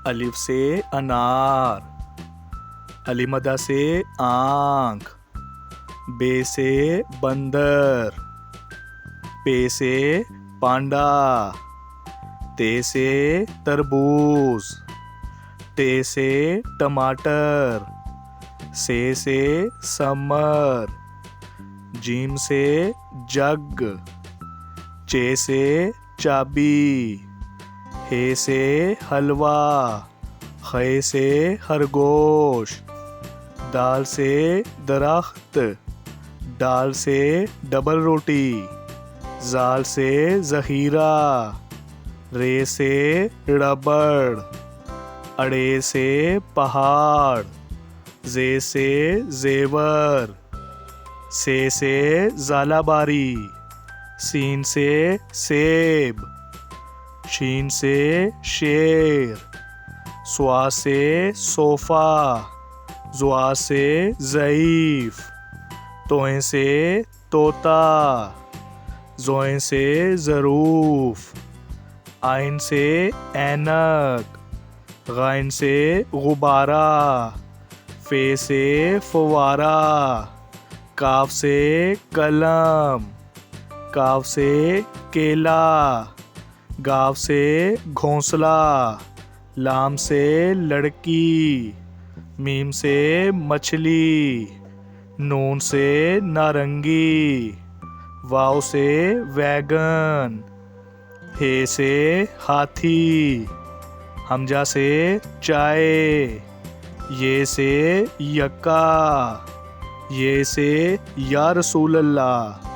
الف سے انار، علی مدہ سے آنکھ، بے سے بندر، پے سے پانڈا، تے سے تربوز، ٹے سے ٹماٹر، سے سمر، جیم سے جگ، چے سے چابی، ہے سے حلوہ، خے سے خرگوش، دال سے درخت، ڈال سے ڈبل روٹی، زال سے ذخیرہ، رے سے ربڑ، اڑے سے پہاڑ، زے سے زیور، سے زالہ باری، سین سے سیب، شین سے شیر، سوا سے صوفہ، زوا سے ضعیف، توئیں سے طوطا، زوئیں سے ظروف، آئن سے اینک، غائن سے غبارہ، فے سے فوارہ، کاف سے قلم، کاف سے کیلا، گاو سے گھونسلہ، لام سے لڑکی، میم سے مچھلی، نون سے نارنگی، واو سے ویگن، ہے سے ہاتھی، حمزہ سے چائے، یہ سے یکا، یہ سے یا رسول اللہ۔